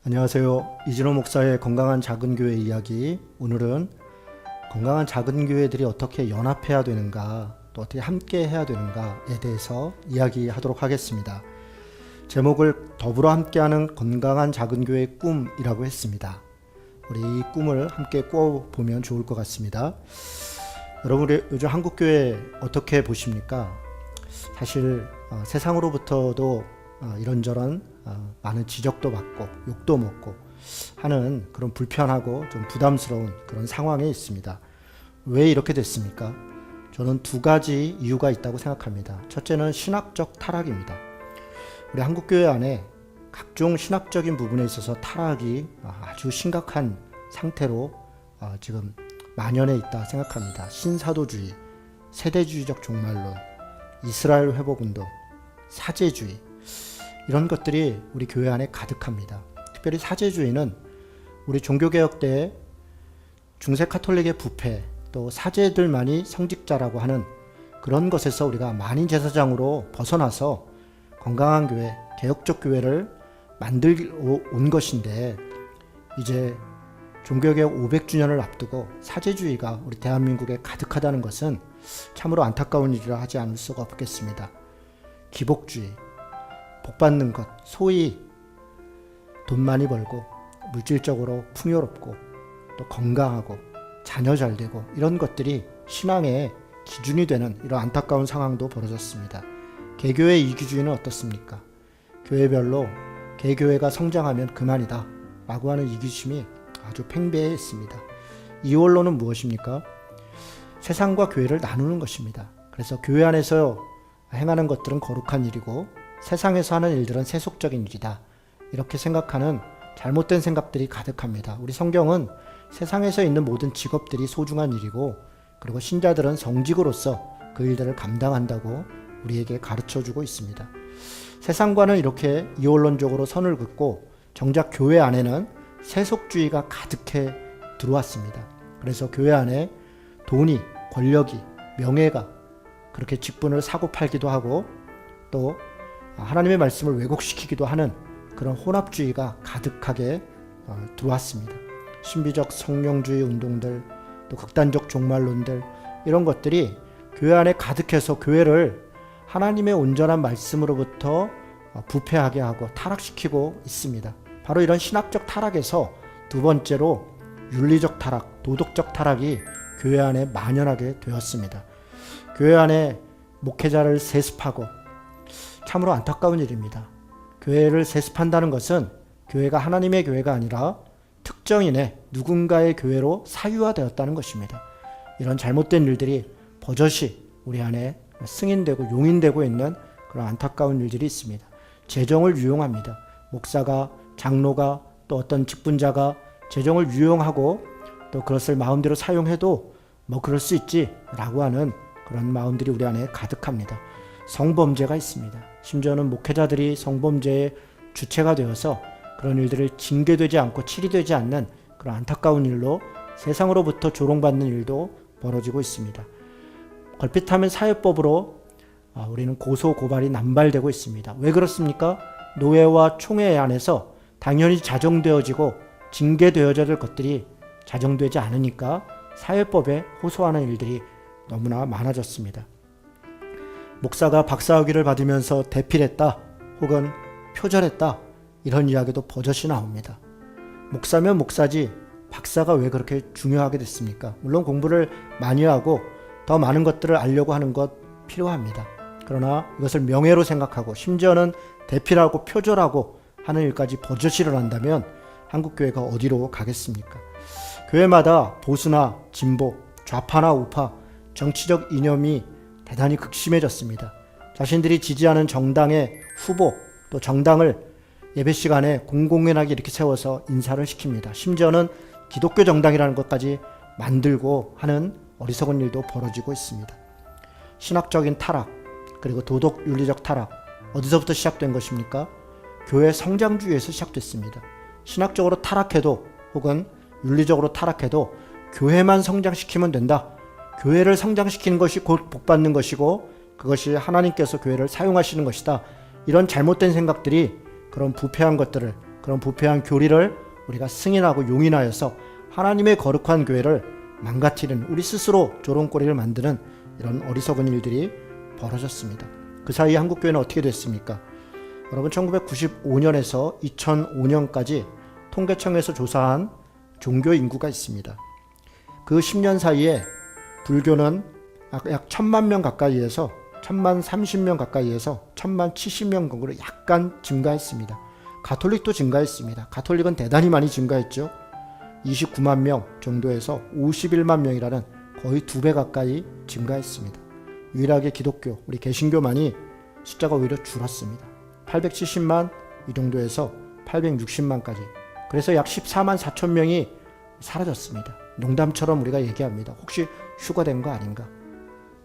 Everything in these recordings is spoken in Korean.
안녕하세요. 이진호 목사의 건강한 작은 교회 이야기. 오늘은 건강한 작은 교회들이 어떻게 연합해야 되는가, 또 어떻게 함께 해야 되는가에 대해서 이야기하도록 하겠습니다. 제목을 더불어 함께하는 건강한 작은 교회의 꿈이라고 했습니다. 우리 이 꿈을 함께 꾸어보면 좋을 것 같습니다. 여러분, 우리 요즘 한국교회 어떻게 보십니까? 사실 세상으로부터도 이런저런 많은 지적도 받고 욕도 먹고 하는 그런 불편하고 좀 부담스러운 그런 상황에 있습니다. 왜 이렇게 됐습니까? 저는 두 가지 이유가 있다고 생각합니다. 첫째는 신학적 타락입니다. 우리 한국교회 안에 각종 신학적인 부분에 있어서 타락이 아주 심각한 상태로 지금 만연해 있다 생각합니다. 신사도주의, 세대주의적 종말론, 이스라엘 회복운동, 사제주의, 이런 것들이 우리 교회 안에 가득합니다. 특별히 사제주의는 우리 종교개혁 때 중세 카톨릭의 부패, 또 사제들만이 성직자라고 하는 그런 것에서 우리가 만인 제사장으로 벗어나서 건강한 교회, 개혁적 교회를 만들어 온 것인데, 이제 종교개혁 500주년을 앞두고 사제주의가 우리 대한민국에 가득하다는 것은 참으로 안타까운 일이라 하지 않을 수가 없겠습니다. 기복주의, 복받는 것, 소위 돈 많이 벌고 물질적으로 풍요롭고 또 건강하고 자녀 잘 되고 이런 것들이 신앙의 기준이 되는 이런 안타까운 상황도 벌어졌습니다. 개교의 이기주의는 어떻습니까? 교회별로 개교회가 성장하면 그만이다 라고 하는 이기심이 아주 팽배했습니다. 이원론은 무엇입니까? 세상과 교회를 나누는 것입니다. 그래서 교회 안에서 행하는 것들은 거룩한 일이고 세상에서 하는 일들은 세속적인 일이다, 이렇게 생각하는 잘못된 생각들이 가득합니다. 우리 성경은 세상에서 있는 모든 직업들이 소중한 일이고, 그리고 신자들은 성직으로서 그 일들을 감당한다고 우리에게 가르쳐주고 있습니다. 세상과는 이렇게 이원론적으로 선을 긋고 정작 교회 안에는 세속주의가 가득해 들어왔습니다. 그래서 교회 안에 돈이, 권력이, 명예가 그렇게 직분을 사고 팔기도 하고, 또 하나님의 말씀을 왜곡시키기도 하는 그런 혼합주의가 가득하게 들어왔습니다. 신비적 성령주의 운동들, 또 극단적 종말론들, 이런 것들이 교회 안에 가득해서 교회를 하나님의 온전한 말씀으로부터 부패하게 하고 타락시키고 있습니다. 바로 이런 신학적 타락에서 두 번째로 윤리적 타락, 도덕적 타락이 교회 안에 만연하게 되었습니다. 교회 안에 목회자를 세습하고, 참으로 안타까운 일입니다. 교회를 세습한다는 것은 교회가 하나님의 교회가 아니라 특정인의 누군가의 교회로 사유화되었다는 것입니다. 이런 잘못된 일들이 버젓이 우리 안에 승인되고 용인되고 있는 그런 안타까운 일들이 있습니다. 재정을 유용합니다. 목사가, 장로가, 또 어떤 직분자가 재정을 유용하고 또 그것을 마음대로 사용해도 뭐 그럴 수 있지 라고 하는 그런 마음들이 우리 안에 가득합니다. 성범죄가 있습니다. 심지어는 목회자들이 성범죄의 주체가 되어서 그런 일들을 징계되지 않고 치리되지 않는 그런 안타까운 일로 세상으로부터 조롱받는 일도 벌어지고 있습니다. 걸핏하면 사회법으로 우리는 고소 고발이 남발되고 있습니다. 왜 그렇습니까? 노예와 총회 안에서 당연히 자정되어지고 징계되어져야 될 것들이 자정되지 않으니까 사회법에 호소하는 일들이 너무나 많아졌습니다. 목사가 박사학위를 받으면서 대필했다, 혹은 표절했다, 이런 이야기도 버젓이 나옵니다. 목사면 목사지 박사가 왜 그렇게 중요하게 됐습니까? 물론 공부를 많이 하고 더 많은 것들을 알려고 하는 것 필요합니다. 그러나 이것을 명예로 생각하고 심지어는 대필하고 표절하고 하는 일까지 버젓이 일어난다면 한국교회가 어디로 가겠습니까? 교회마다 보수나 진보, 좌파나 우파, 정치적 이념이 대단히 극심해졌습니다. 자신들이 지지하는 정당의 후보, 또 정당을 예배 시간에 공공연하게 이렇게 세워서 인사를 시킵니다. 심지어는 기독교 정당이라는 것까지 만들고 하는 어리석은 일도 벌어지고 있습니다. 신학적인 타락, 그리고 도덕 윤리적 타락, 어디서부터 시작된 것입니까? 교회 성장주의에서 시작됐습니다. 신학적으로 타락해도, 혹은 윤리적으로 타락해도 교회만 성장시키면 된다, 교회를 성장시키는 것이 곧 복받는 것이고 그것이 하나님께서 교회를 사용하시는 것이다, 이런 잘못된 생각들이 그런 부패한 것들을, 그런 부패한 교리를 우리가 승인하고 용인하여서 하나님의 거룩한 교회를 망가뜨리는, 우리 스스로 조롱거리를 만드는 이런 어리석은 일들이 벌어졌습니다. 그 사이 한국교회는 어떻게 됐습니까? 여러분, 1995년에서 2005년까지 통계청에서 조사한 종교 인구가 있습니다. 그 10년 사이에 불교는 약 1000만 명 가까이에서 1000만 30명 가까이에서 1000만 70명 정도로 약간 증가했습니다. 가톨릭도 증가했습니다. 가톨릭은 대단히 많이 증가했죠. 29만 명 정도에서 51만 명이라는 거의 2배 가까이 증가했습니다. 유일하게 기독교, 우리 개신교만이 숫자가 오히려 줄었습니다. 870만 이 정도에서 860만까지. 그래서 약 14만 4천 명이 사라졌습니다. 농담처럼 우리가 얘기합니다. 혹시 휴가된 거 아닌가?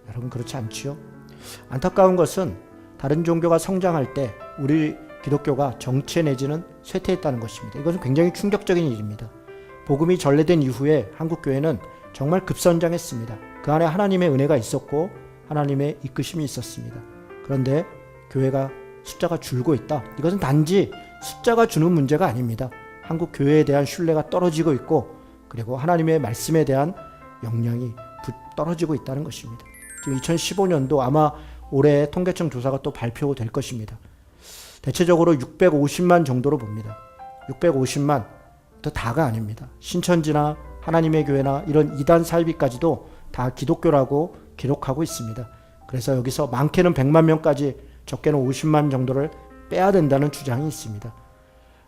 여러분, 그렇지 않지요? 안타까운 것은 다른 종교가 성장할 때 우리 기독교가 정체 내지는 쇠퇴했다는 것입니다. 이것은 굉장히 충격적인 일입니다. 복음이 전래된 이후에 한국교회는 정말 급성장했습니다. 그 안에 하나님의 은혜가 있었고 하나님의 이끄심이 있었습니다. 그런데 교회가 숫자가 줄고 있다. 이것은 단지 숫자가 주는 문제가 아닙니다. 한국 교회에 대한 신뢰가 떨어지고 있고, 그리고 하나님의 말씀에 대한 역량이 떨어지고 있다는 것입니다. 지금 2015년도 아마 올해 통계청 조사가 또 발표될 것입니다. 대체적으로 650만 정도로 봅니다. 650만, 또 다가 아닙니다. 신천지나 하나님의 교회나 이런 이단 사이비까지도 다 기독교라고 기록하고 있습니다. 그래서 여기서 많게는 100만 명까지, 적게는 50만 정도를 빼야 된다는 주장이 있습니다.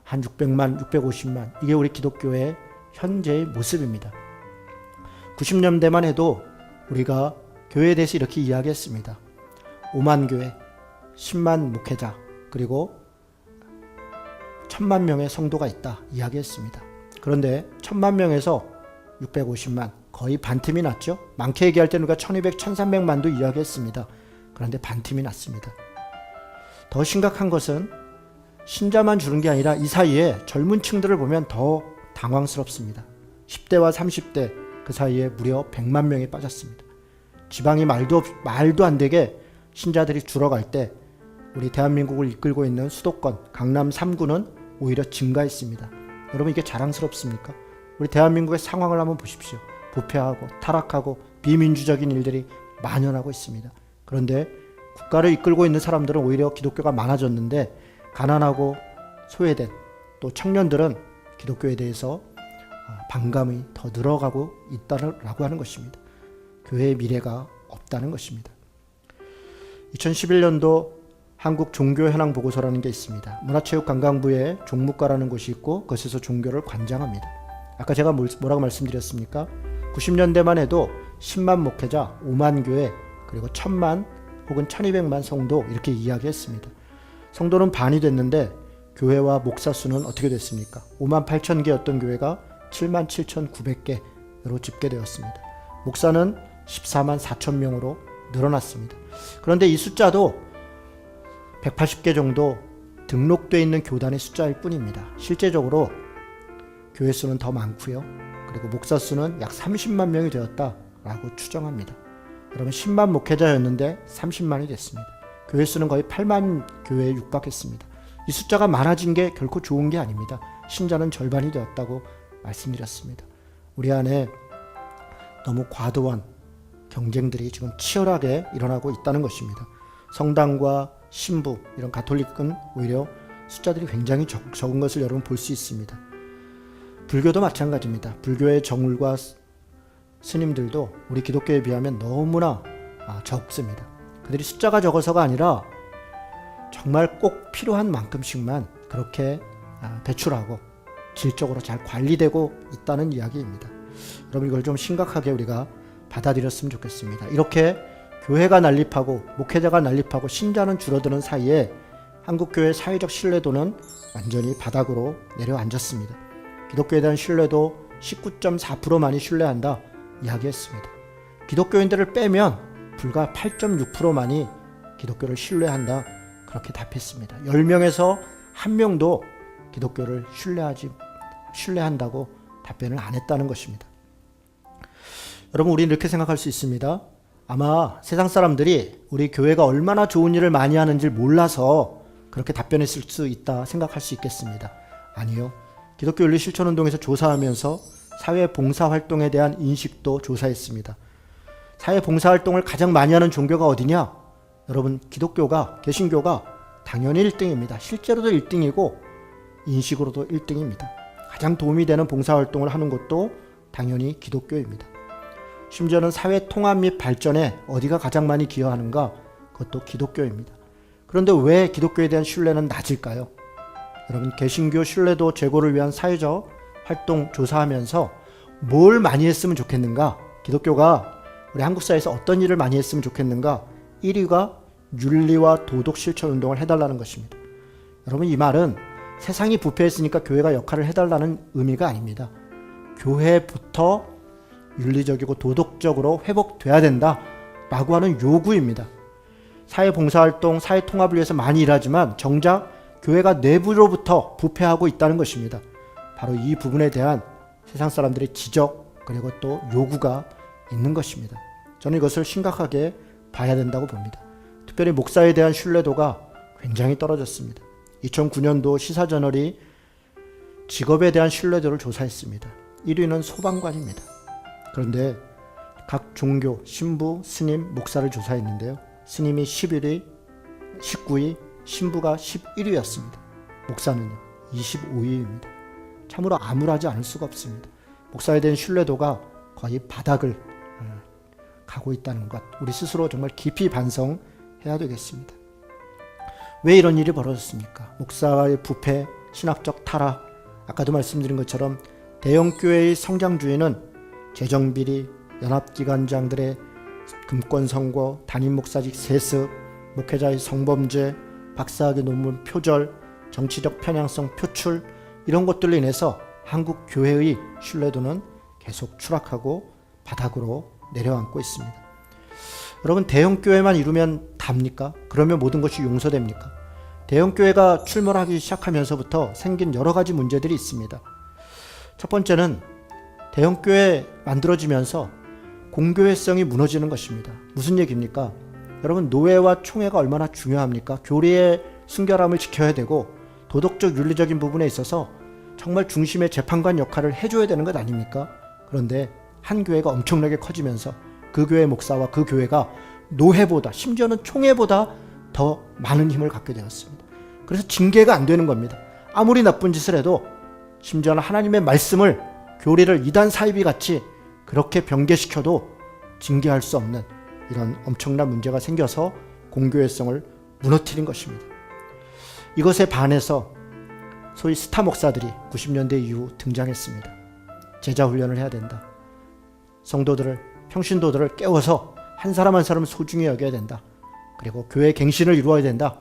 한 600만, 650만, 이게 우리 기독교의 현재의 모습입니다. 90년대만 해도 우리가 교회에 대해서 이렇게 이야기했습니다. 5만 교회, 10만 목회자, 그리고 1000만 명의 성도가 있다 이야기했습니다. 그런데 1000만 명에서 650만, 거의 반틈이 났죠. 많게 얘기할 때는 우리가 1200, 1300만도 이야기했습니다. 그런데 반틈이 났습니다. 더 심각한 것은 신자만 주는 게 아니라 이 사이에 젊은 층들을 보면 더 당황스럽습니다. 10대와 30대 그 사이에 무려 100만 명이 빠졌습니다. 지방이 말도 안 되게 신자들이 줄어갈 때 우리 대한민국을 이끌고 있는 수도권 강남 3구는 오히려 증가했습니다. 여러분, 이게 자랑스럽습니까? 우리 대한민국의 상황을 한번 보십시오. 부패하고 타락하고 비민주적인 일들이 만연하고 있습니다. 그런데 국가를 이끌고 있는 사람들은 오히려 기독교가 많아졌는데, 가난하고 소외된 또 청년들은 기독교에 대해서 반감이 더 늘어가고 있다라고 하는 것입니다. 교회의 미래가 없다는 것입니다. 2011년도 한국 종교 현황 보고서라는 게 있습니다. 문화체육관광부에 종무과라는 곳이 있고 그것에서 종교를 관장합니다. 아까 제가 뭐라고 말씀드렸습니까? 90년대만 해도 10만 목회자, 5만 교회, 그리고 1000만 혹은 1200만 성도, 이렇게 이야기했습니다. 성도는 반이 됐는데 교회와 목사 수는 어떻게 됐습니까? 5만 8천 개였던 교회가 7만 7,900개로 집계되었습니다. 목사는 14만 4천 명으로 늘어났습니다. 그런데 이 숫자도 180개 정도 등록되어 있는 교단의 숫자일 뿐입니다. 실제적으로 교회 수는 더 많고요. 그리고 목사 수는 약 30만 명이 되었다라고 추정합니다. 여러분, 10만 목회자였는데 30만이 됐습니다. 교회 수는 거의 8만 교회에 육박했습니다. 이 숫자가 많아진 게 결코 좋은 게 아닙니다. 신자는 절반이 되었다고 말씀드렸습니다. 우리 안에 너무 과도한 경쟁들이 지금 치열하게 일어나고 있다는 것입니다. 성당과 신부, 이런 가톨릭은 오히려 숫자들이 굉장히 적은 것을 여러분 볼 수 있습니다. 불교도 마찬가지입니다. 불교의 정울과 스님들도 우리 기독교에 비하면 너무나 적습니다. 그들이 숫자가 적어서가 아니라 정말 꼭 필요한 만큼씩만 그렇게 배출하고 질적으로 잘 관리되고 있다는 이야기입니다. 여러분, 이걸 좀 심각하게 우리가 받아들였으면 좋겠습니다. 이렇게 교회가 난립하고 목회자가 난립하고 신자는 줄어드는 사이에 한국교회의 사회적 신뢰도는 완전히 바닥으로 내려앉았습니다. 기독교에 대한 신뢰도 19.4%만이 신뢰한다 이야기했습니다. 기독교인들을 빼면 불과 8.6%만이 기독교를 신뢰한다, 그렇게 답했습니다. 10명에서 1명도 기독교를 신뢰한다고 답변을 안 했다는 것입니다. 여러분, 우리는 이렇게 생각할 수 있습니다. 아마 세상 사람들이 우리 교회가 얼마나 좋은 일을 많이 하는지 몰라서 그렇게 답변했을 수 있다 생각할 수 있겠습니다. 아니요. 기독교 윤리 실천 운동에서 조사하면서 사회 봉사 활동에 대한 인식도 조사했습니다. 사회 봉사 활동을 가장 많이 하는 종교가 어디냐? 여러분, 기독교가, 개신교가 당연히 1등입니다. 실제로도 1등이고 인식으로도 1등입니다. 가장 도움이 되는 봉사 활동을 하는 곳도 당연히 기독교입니다. 심지어는 사회 통합 및 발전에 어디가 가장 많이 기여하는가? 그것도 기독교입니다. 그런데 왜 기독교에 대한 신뢰는 낮을까요? 여러분, 개신교 신뢰도 제고를 위한 사회적 활동 조사하면서 뭘 많이 했으면 좋겠는가? 기독교가 우리 한국 사회에서 어떤 일을 많이 했으면 좋겠는가? 1위가 윤리와 도덕 실천 운동을 해달라는 것입니다. 여러분, 이 말은 세상이 부패했으니까 교회가 역할을 해달라는 의미가 아닙니다. 교회부터 윤리적이고 도덕적으로 회복돼야 된다라고 하는 요구입니다. 사회봉사활동, 사회통합을 위해서 많이 일하지만 정작 교회가 내부로부터 부패하고 있다는 것입니다. 바로 이 부분에 대한 세상 사람들의 지적 그리고 또 요구가 있는 것입니다. 저는 이것을 심각하게 봐야 된다고 봅니다. 특별히 목사에 대한 신뢰도가 굉장히 떨어졌습니다. 2009년도 시사저널이 직업에 대한 신뢰도를 조사했습니다. 1위는 소방관입니다. 그런데 각 종교, 신부, 스님, 목사를 조사했는데요. 스님이 11위, 19위, 신부가 11위였습니다. 목사는요 25위입니다. 참으로 암울하지 않을 수가 없습니다. 목사에 대한 신뢰도가 거의 바닥을 가고 있다는 것, 우리 스스로 정말 깊이 반성해야 되겠습니다. 왜 이런 일이 벌어졌습니까? 목사의 부패, 신학적 타락, 아까도 말씀드린 것처럼 대형교회의 성장주의는 재정비리, 연합기관장들의 금권선거, 담임목사직 세습, 목회자의 성범죄, 박사학위 논문 표절, 정치적 편향성 표출, 이런 것들로 인해서 한국 교회의 신뢰도는 계속 추락하고 바닥으로 내려앉고 있습니다. 여러분, 대형교회만 이루면 답니까? 그러면 모든 것이 용서됩니까? 대형교회가 출몰하기 시작하면서부터 생긴 여러 가지 문제들이 있습니다. 첫 번째는 대형교회 만들어지면서 공교회성이 무너지는 것입니다. 무슨 얘기입니까? 여러분, 노회와 총회가 얼마나 중요합니까? 교리의 순결함을 지켜야 되고 도덕적 윤리적인 부분에 있어서 정말 중심의 재판관 역할을 해줘야 되는 것 아닙니까? 그런데 한 교회가 엄청나게 커지면서 그 교회 목사와 그 교회가 노회보다, 심지어는 총회보다 더 많은 힘을 갖게 되었습니다. 그래서 징계가 안 되는 겁니다. 아무리 나쁜 짓을 해도, 심지어는 하나님의 말씀을, 교리를 이단 사이비 같이 그렇게 변개시켜도 징계할 수 없는 이런 엄청난 문제가 생겨서 공교회성을 무너뜨린 것입니다. 이것에 반해서 소위 스타 목사들이 90년대 이후 등장했습니다. 제자 훈련을 해야 된다. 성도들을, 평신도들을 깨워서 한 사람 한 사람을 소중히 여겨야 된다. 그리고 교회 갱신을 이루어야 된다.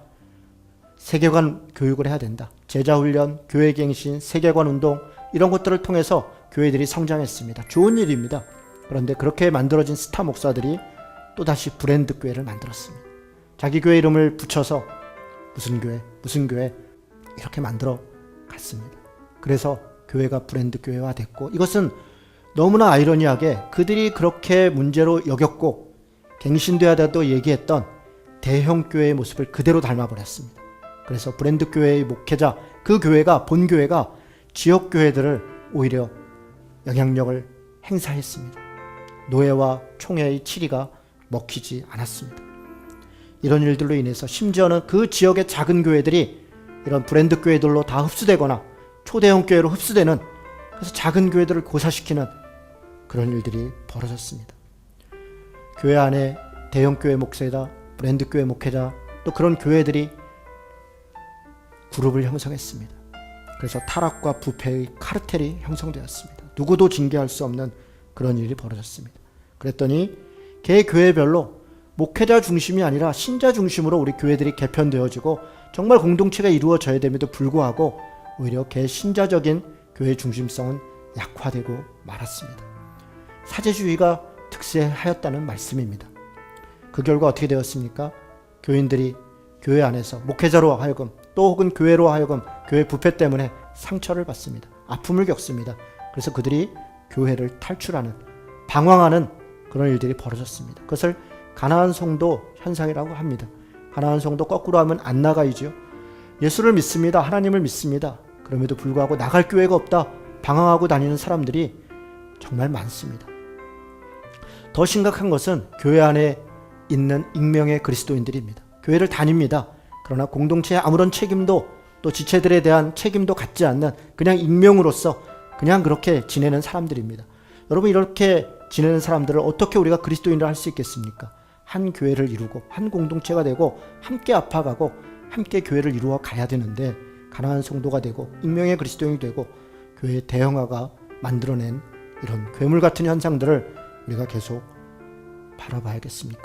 세계관 교육을 해야 된다. 제자 훈련, 교회 갱신, 세계관 운동, 이런 것들을 통해서 교회들이 성장했습니다. 좋은 일입니다. 그런데 그렇게 만들어진 스타 목사들이 또다시 브랜드 교회를 만들었습니다. 자기 교회 이름을 붙여서 무슨 교회, 무슨 교회 이렇게 만들어 갔습니다. 그래서 교회가 브랜드 교회화 됐고, 이것은 너무나 아이러니하게 그들이 그렇게 문제로 여겼고 갱신돼야 된다고 얘기했던 대형 교회의 모습을 그대로 닮아버렸습니다. 그래서 브랜드 교회의 목회자, 그 교회가, 본 교회가 지역 교회들을 오히려 영향력을 행사했습니다. 노회와 총회의 치리가 먹히지 않았습니다. 이런 일들로 인해서 심지어는 그 지역의 작은 교회들이 이런 브랜드 교회들로 다 흡수되거나 초대형 교회로 흡수되는, 그래서 작은 교회들을 고사시키는 그런 일들이 벌어졌습니다. 교회 안에 대형 교회 목회자, 브랜드 교회 목회자, 또 그런 교회들이 그룹을 형성했습니다. 그래서 타락과 부패의 카르텔이 형성되었습니다. 누구도 징계할 수 없는 그런 일이 벌어졌습니다. 그랬더니 개 교회별로 목회자 중심이 아니라 신자 중심으로 우리 교회들이 개편되어지고 정말 공동체가 이루어져야 됨에도 불구하고 오히려 개 신자적인 교회 중심성은 약화되고 말았습니다. 사제주의가 득세하였다는 말씀입니다. 그 결과 어떻게 되었습니까? 교인들이 교회 안에서 목회자로 하여금, 또 혹은 교회로 하여금 교회 부패 때문에 상처를 받습니다. 아픔을 겪습니다. 그래서 그들이 교회를 탈출하는, 방황하는 그런 일들이 벌어졌습니다. 그것을 가나안 성도 현상이라고 합니다. 가나안 성도 거꾸로 하면 안 나가이죠. 예수를 믿습니다. 하나님을 믿습니다. 그럼에도 불구하고 나갈 교회가 없다 방황하고 다니는 사람들이 정말 많습니다. 더 심각한 것은 교회 안에 있는 익명의 그리스도인들입니다. 교회를 다닙니다. 그러나 공동체에 아무런 책임도 또 지체들에 대한 책임도 갖지 않는 그냥 익명으로서 그냥 그렇게 지내는 사람들입니다. 여러분, 이렇게 지내는 사람들을 어떻게 우리가 그리스도인을 할 수 있겠습니까? 한 교회를 이루고 한 공동체가 되고 함께 아파가고 함께 교회를 이루어 가야 되는데 가난한 성도가 되고 익명의 그리스도인이 되고 교회의 대형화가 만들어낸 이런 괴물 같은 현상들을 우리가 계속 바라봐야겠습니까?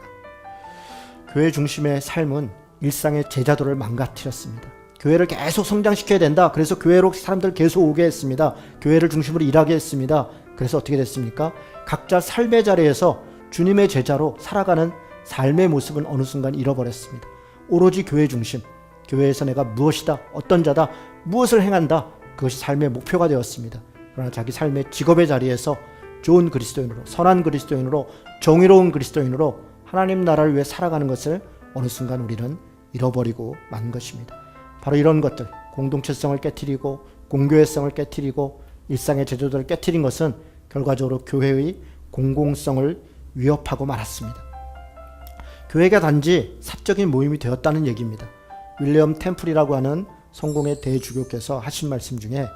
교회 중심의 삶은 일상의 제자도를 망가뜨렸습니다. 교회를 계속 성장시켜야 된다. 그래서 교회로 사람들 계속 오게 했습니다. 교회를 중심으로 일하게 했습니다. 그래서 어떻게 됐습니까? 각자 삶의 자리에서 주님의 제자로 살아가는 삶의 모습은 어느 순간 잃어버렸습니다. 오로지 교회 중심, 교회에서 내가 무엇이다, 어떤 자다, 무엇을 행한다, 그것이 삶의 목표가 되었습니다. 그러나 자기 삶의 직업의 자리에서 좋은 그리스도인으로, 선한 그리스도인으로, 정의로운 그리스도인으로 하나님 나라를 위해 살아가는 것을 어느 순간 우리는 잃어버리고 만 것입니다. 바로 이런 것들, 공동체성을 깨트리고 공교회성을 깨트리고 일상의 제도들을 깨트린 것은 결과적으로 교회의 공공성을 위협하고 말았습니다. 교회가 단지 사적인 모임이 되었다는 얘기입니다. 윌리엄 템플이라고 하는 성공의 대주교께서 하신 말씀 중에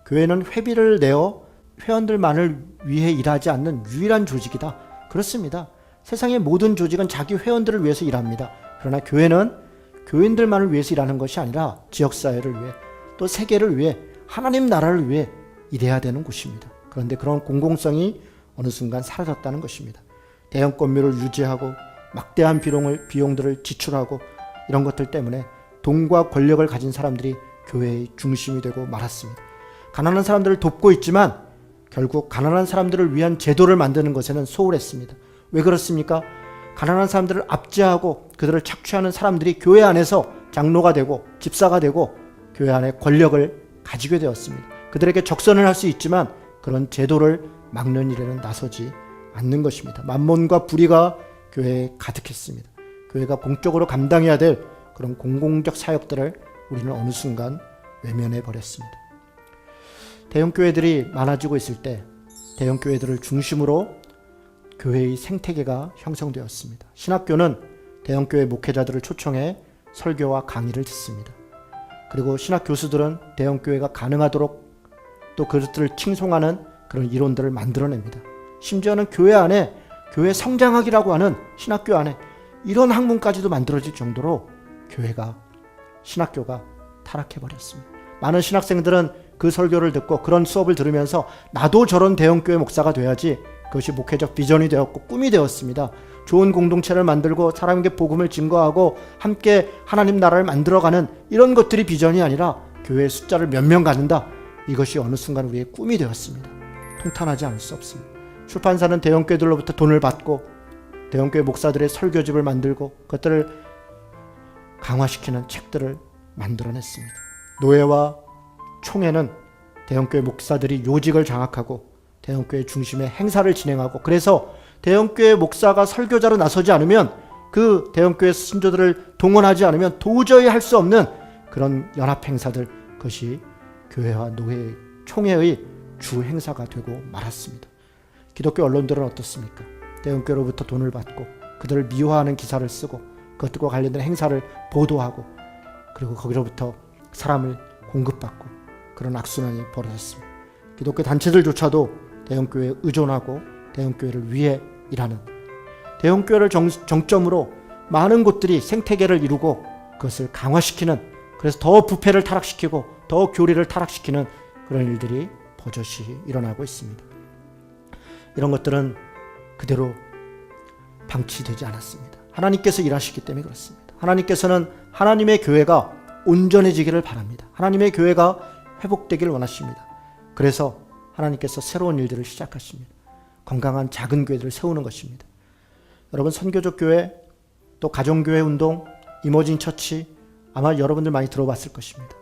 교회는 회비를 내어 회원들만을 위해 일하지 않는 유일한 조직이다. 그렇습니다. 세상의 모든 조직은 자기 회원들을 위해서 일합니다. 그러나 교회는 교인들만을 위해서 일하는 것이 아니라 지역사회를 위해 또 세계를 위해 하나님 나라를 위해 일해야 되는 곳입니다. 그런데 그런 공공성이 어느 순간 사라졌다는 것입니다. 대형 건물을 유지하고 막대한 비용들을 지출하고 이런 것들 때문에 돈과 권력을 가진 사람들이 교회의 중심이 되고 말았습니다. 가난한 사람들을 돕고 있지만 결국 가난한 사람들을 위한 제도를 만드는 것에는 소홀했습니다. 왜 그렇습니까? 가난한 사람들을 압제하고 그들을 착취하는 사람들이 교회 안에서 장로가 되고 집사가 되고 교회 안에 권력을 가지게 되었습니다. 그들에게 적선을 할 수 있지만 그런 제도를 막는 일에는 나서지 않는 것입니다. 만몬과 불의가 교회에 가득했습니다. 교회가 공적으로 감당해야 될 그런 공공적 사역들을 우리는 어느 순간 외면해 버렸습니다. 대형교회들이 많아지고 있을 때 대형교회들을 중심으로 교회의 생태계가 형성되었습니다. 신학교는 대형교회 목회자들을 초청해 설교와 강의를 듣습니다. 그리고 신학교수들은 대형교회가 가능하도록 또 그것들을 칭송하는 그런 이론들을 만들어냅니다. 심지어는 교회 안에 교회 성장학이라고 하는 신학교 안에 이런 학문까지도 만들어질 정도로 신학교가 타락해버렸습니다. 많은 신학생들은 그 설교를 듣고 그런 수업을 들으면서 나도 저런 대형교회 목사가 돼야지, 그것이 목회적 비전이 되었고 꿈이 되었습니다. 좋은 공동체를 만들고 사람에게 복음을 증거하고 함께 하나님 나라를 만들어가는 이런 것들이 비전이 아니라 교회의 숫자를 몇 명 갖는다, 이것이 어느 순간 우리의 꿈이 되었습니다. 통탄하지 않을 수 없습니다. 출판사는 대형교회들로부터 돈을 받고 대형교회 목사들의 설교집을 만들고 그것들을 강화시키는 책들을 만들어냈습니다. 노예와 총회는 대형교회 목사들이 요직을 장악하고 대형교회 중심의 행사를 진행하고, 그래서 대형교회 목사가 설교자로 나서지 않으면, 그 대형교회 신조들을 동원하지 않으면 도저히 할 수 없는 그런 연합행사들, 그것이 교회와 노예 총회의 주 행사가 되고 말았습니다. 기독교 언론들은 어떻습니까? 대형교회로부터 돈을 받고 그들을 미화하는 기사를 쓰고 그것들과 관련된 행사를 보도하고 그리고 거기로부터 사람을 공급받고 그런 악순환이 벌어졌습니다. 기독교 단체들조차도 대형교회에 의존하고 대형교회를 위해 일하는, 대형교회를 정점으로 많은 곳들이 생태계를 이루고 그것을 강화시키는, 그래서 더 부패를 타락시키고 더 교리를 타락시키는 그런 일들이 버젓이 일어나고 있습니다. 이런 것들은 그대로 방치되지 않았습니다. 하나님께서 일하시기 때문에 그렇습니다. 하나님께서는 하나님의 교회가 온전해지기를 바랍니다. 하나님의 교회가 회복되기를 원하십니다. 그래서 하나님께서 새로운 일들을 시작하십니다. 건강한 작은 교회들을 세우는 것입니다. 여러분, 선교적 교회, 또 가정교회 운동, 이머징 처치, 아마 여러분들 많이 들어봤을 것입니다.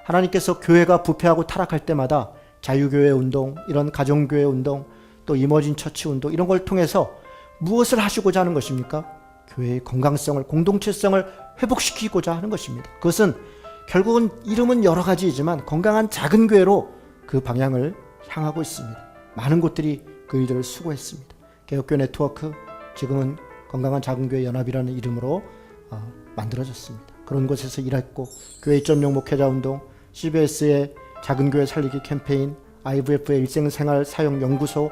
하나님께서 교회가 부패하고 타락할 때마다 자유교회 운동, 이런 가정교회 운동, 또 이머징 처치 운동, 이런 걸 통해서 무엇을 하시고자 하는 것입니까? 교회의 건강성을, 공동체성을 회복시키고자 하는 것입니다. 그것은 결국은 이름은 여러 가지이지만 건강한 작은 교회로 그 방향을 향하고 있습니다. 많은 곳들이 그 일들을 수고했습니다. 개혁교회 네트워크, 지금은 건강한 작은 교회 연합이라는 이름으로 만들어졌습니다. 그런 곳에서 일했고, 교회 2.0 목회자 운동, CBS의 작은 교회 살리기 캠페인, IVF의 일생생활 사용 연구소,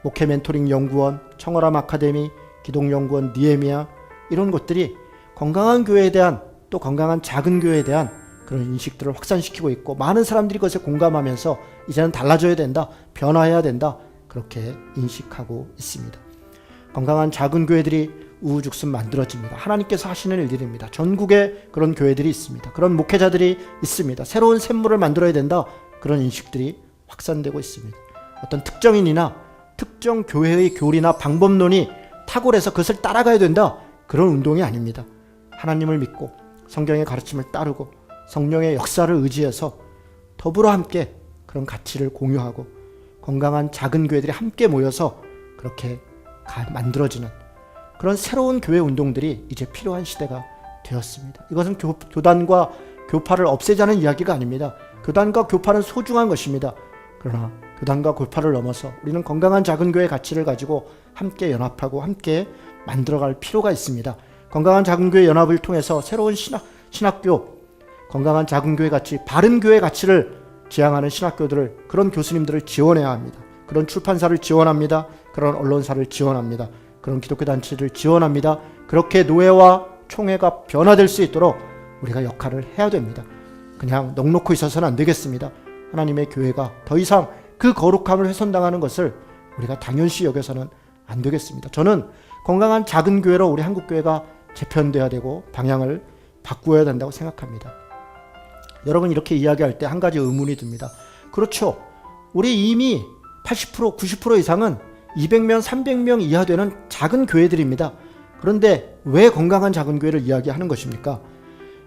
목회 멘토링 연구원, 청어람 아카데미, 기독연구원 니에미아, 이런 곳들이 건강한 교회에 대한, 또 건강한 작은 교회에 대한 그런 인식들을 확산시키고 있고, 많은 사람들이 그것에 공감하면서 이제는 달라져야 된다, 변화해야 된다, 그렇게 인식하고 있습니다. 건강한 작은 교회들이 우후죽순 만들어집니다. 하나님께서 하시는 일들입니다. 전국에 그런 교회들이 있습니다. 그런 목회자들이 있습니다. 새로운 샘물을 만들어야 된다, 그런 인식들이 확산되고 있습니다. 어떤 특정인이나 특정 교회의 교리나 방법론이 탁월해서 그것을 따라가야 된다, 그런 운동이 아닙니다. 하나님을 믿고 성경의 가르침을 따르고 성령의 역사를 의지해서 더불어 함께 그런 가치를 공유하고 건강한 작은 교회들이 함께 모여서 그렇게 만들어지는 그런 새로운 교회 운동들이 이제 필요한 시대가 되었습니다. 이것은 교단과 교파를 없애자는 이야기가 아닙니다. 교단과 교파는 소중한 것입니다. 그러나 교단과 교파를 넘어서 우리는 건강한 작은 교회의 가치를 가지고 함께 연합하고 함께 만들어갈 필요가 있습니다. 건강한 작은 교회 연합을 통해서 새로운 신학교, 건강한 작은 교회 가치, 바른 교회 가치를 지향하는 신학교들을, 그런 교수님들을 지원해야 합니다. 그런 출판사를 지원합니다. 그런 언론사를 지원합니다. 그런 기독교 단체를 지원합니다. 그렇게 노예와 총회가 변화될 수 있도록 우리가 역할을 해야 됩니다. 그냥 넋놓고 있어서는 안 되겠습니다. 하나님의 교회가 더 이상 그 거룩함을 훼손당하는 것을 우리가 당연시 여겨서는 안 되겠습니다. 저는 건강한 작은 교회로 우리 한국교회가 재편돼야 되고 방향을 바꾸어야 된다고 생각합니다. 여러분, 이렇게 이야기할 때 한 가지 의문이 듭니다. 그렇죠. 우리 이미 80%, 90% 이상은 200명, 300명 이하 되는 작은 교회들입니다. 그런데 왜 건강한 작은 교회를 이야기하는 것입니까?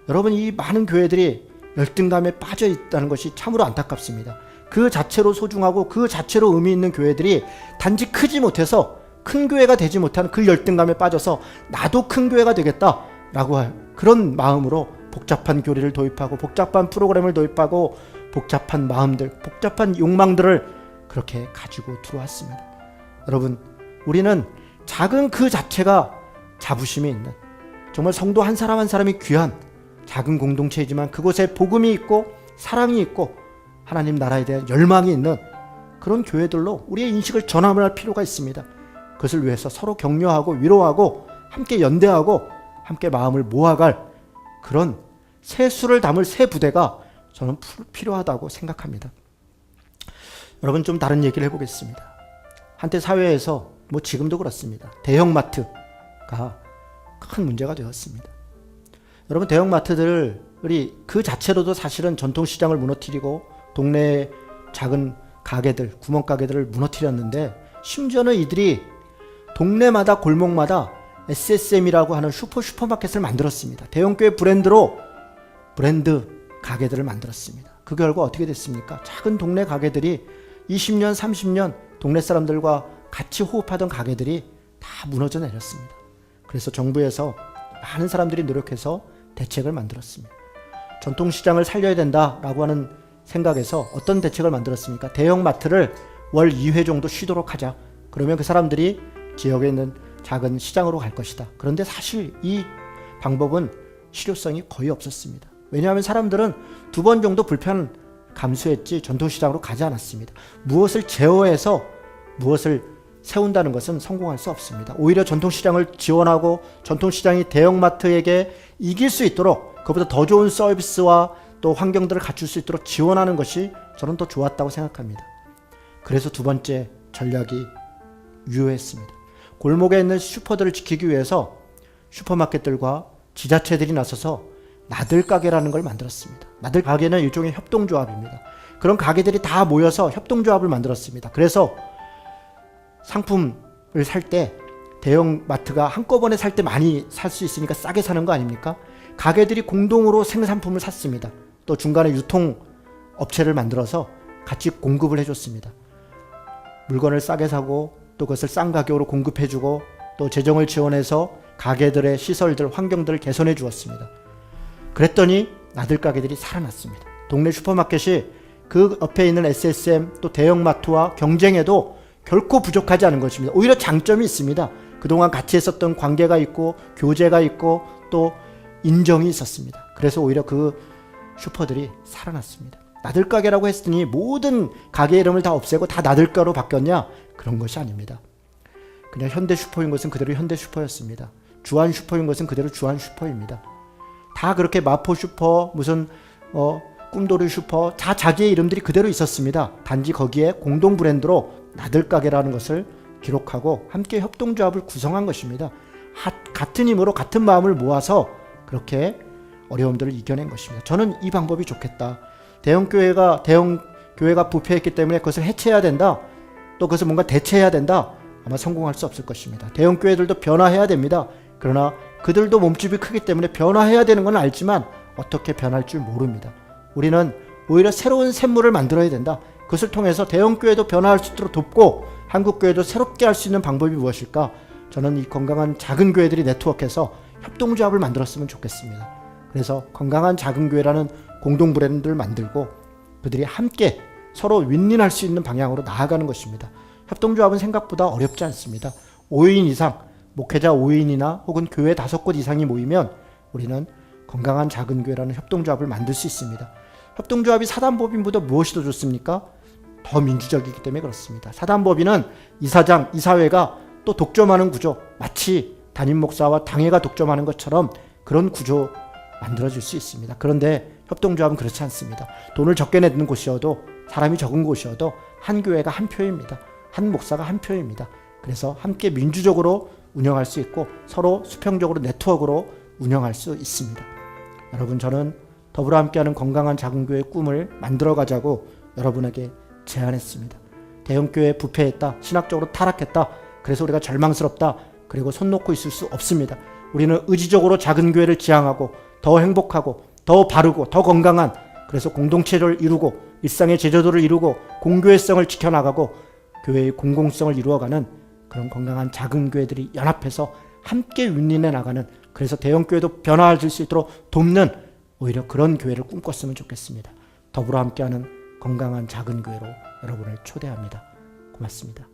여러분, 이 많은 교회들이 열등감에 빠져 있다는 것이 참으로 안타깝습니다. 그 자체로 소중하고 그 자체로 의미 있는 교회들이 단지 크지 못해서 큰 교회가 되지 못하는 그 열등감에 빠져서 나도 큰 교회가 되겠다라고 그런 마음으로 복잡한 교리를 도입하고 복잡한 프로그램을 도입하고 복잡한 마음들, 복잡한 욕망들을 그렇게 가지고 들어왔습니다. 여러분, 우리는 작은 그 자체가 자부심이 있는, 정말 성도 한 사람 한 사람이 귀한 작은 공동체이지만 그곳에 복음이 있고 사랑이 있고 하나님 나라에 대한 열망이 있는 그런 교회들로 우리의 인식을 전환할 필요가 있습니다. 그것을 위해서 서로 격려하고 위로하고 함께 연대하고 함께 마음을 모아갈 그런 새 수를 담을 새 부대가 저는 필요하다고 생각합니다. 여러분, 좀 다른 얘기를 해보겠습니다. 한때 사회에서, 지금도 그렇습니다, 대형마트가 큰 문제가 되었습니다. 여러분, 대형마트들이 그 자체로도 사실은 전통시장을 무너뜨리고 동네의 작은 가게들, 구멍가게들을 무너뜨렸는데, 심지어는 이들이 동네마다 골목마다 SSM이라고 하는 슈퍼마켓을 만들었습니다. 대형교회 브랜드 가게들을 만들었습니다. 그 결과 어떻게 됐습니까? 작은 동네 가게들이 20년, 30년 동네 사람들과 같이 호흡하던 가게들이 다 무너져 내렸습니다. 그래서 정부에서 많은 사람들이 노력해서 대책을 만들었습니다. 전통시장을 살려야 된다라고 하는 생각에서 어떤 대책을 만들었습니까? 대형마트를 월 2회 정도 쉬도록 하자. 그러면 그 사람들이 지역에 있는 작은 시장으로 갈 것이다. 그런데 사실 이 방법은 실효성이 거의 없었습니다. 왜냐하면 사람들은 2번 정도 불편 감수했지 전통시장으로 가지 않았습니다. 무엇을 제어해서 무엇을 세운다는 것은 성공할 수 없습니다. 오히려 전통시장을 지원하고 전통시장이 대형마트에게 이길 수 있도록 그보다 더 좋은 서비스와 또 환경들을 갖출 수 있도록 지원하는 것이 저는 더 좋았다고 생각합니다. 그래서 두 번째 전략이 유효했습니다. 골목에 있는 슈퍼들을 지키기 위해서 슈퍼마켓들과 지자체들이 나서서 나들 가게라는 걸 만들었습니다. 나들 가게는 일종의 협동조합입니다. 그런 가게들이 다 모여서 협동조합을 만들었습니다. 그래서 상품을 살 때 대형마트가 한꺼번에 살 때 많이 살 수 있으니까 싸게 사는 거 아닙니까? 가게들이 공동으로 생산품을 샀습니다. 또 중간에 유통업체를 만들어서 같이 공급을 해줬습니다. 물건을 싸게 사고 또 그것을 싼 가격으로 공급해주고 또 재정을 지원해서 가게들의 시설들, 환경들을 개선해 주었습니다. 그랬더니 나들가게들이 살아났습니다. 동네 슈퍼마켓이 그 옆에 있는 SSM 또 대형마트와 경쟁해도 결코 부족하지 않은 것입니다. 오히려 장점이 있습니다. 그동안 같이 했었던 관계가 있고 교제가 있고 또 인정이 있었습니다. 그래서 오히려 그 슈퍼들이 살아났습니다. 나들가게라고 했으니 모든 가게 이름을 다 없애고 다 나들가로 바뀌었냐? 그런 것이 아닙니다. 그냥 현대 슈퍼인 것은 그대로 현대 슈퍼였습니다. 주한 슈퍼인 것은 그대로 주한 슈퍼입니다. 다 그렇게 마포 슈퍼, 무슨 꿈도리 슈퍼, 다 자기의 이름들이 그대로 있었습니다. 단지 거기에 공동 브랜드로 나들가게라는 것을 기록하고 함께 협동조합을 구성한 것입니다. 같은 힘으로 같은 마음을 모아서 그렇게 어려움들을 이겨낸 것입니다. 저는 이 방법이 좋겠다. 대형 교회가 부패했기 때문에 그것을 해체해야 된다. 또 그것을 뭔가 대체해야 된다. 아마 성공할 수 없을 것입니다. 대형 교회들도 변화해야 됩니다. 그러나 그들도 몸집이 크기 때문에 변화해야 되는 건 알지만 어떻게 변할 줄 모릅니다. 우리는 오히려 새로운 샘물을 만들어야 된다. 그것을 통해서 대형 교회도 변화할 수 있도록 돕고 한국 교회도 새롭게 할 수 있는 방법이 무엇일까? 저는 이 건강한 작은 교회들이 네트워크해서 협동조합을 만들었으면 좋겠습니다. 그래서 건강한 작은 교회라는 공동 브랜드를 만들고 그들이 함께 서로 윈윈할 수 있는 방향으로 나아가는 것입니다. 협동조합은 생각보다 어렵지 않습니다. 5인 이상, 목회자 5인이나 혹은 교회 5곳 이상이 모이면 우리는 건강한 작은 교회라는 협동조합을 만들 수 있습니다. 협동조합이 사단법인보다 무엇이 더 좋습니까? 더 민주적이기 때문에 그렇습니다. 사단법인은 이사장, 이사회가 또 독점하는 구조, 마치 담임 목사와 당회가 독점하는 것처럼 그런 구조 만들어줄 수 있습니다. 그런데 협동조합은 그렇지 않습니다. 돈을 적게 내는 곳이어도 사람이 적은 곳이어도 한 교회가 한 표입니다. 한 목사가 한 표입니다. 그래서 함께 민주적으로 운영할 수 있고 서로 수평적으로 네트워크로 운영할 수 있습니다. 여러분, 저는 더불어 함께하는 건강한 작은 교회의 꿈을 만들어가자고 여러분에게 제안했습니다. 대형교회 부패했다, 신학적으로 타락했다, 그래서 우리가 절망스럽다, 그리고 손 놓고 있을 수 없습니다. 우리는 의지적으로 작은 교회를 지향하고 더 행복하고 더 바르고 더 건강한, 그래서 공동체를 이루고 일상의 제자도를 이루고 공교회성을 지켜나가고 교회의 공공성을 이루어가는 그런 건강한 작은 교회들이 연합해서 함께 윈윈해 나가는, 그래서 대형교회도 변화할 수 있도록 돕는 오히려 그런 교회를 꿈꿨으면 좋겠습니다. 더불어 함께하는 건강한 작은 교회로 여러분을 초대합니다. 고맙습니다.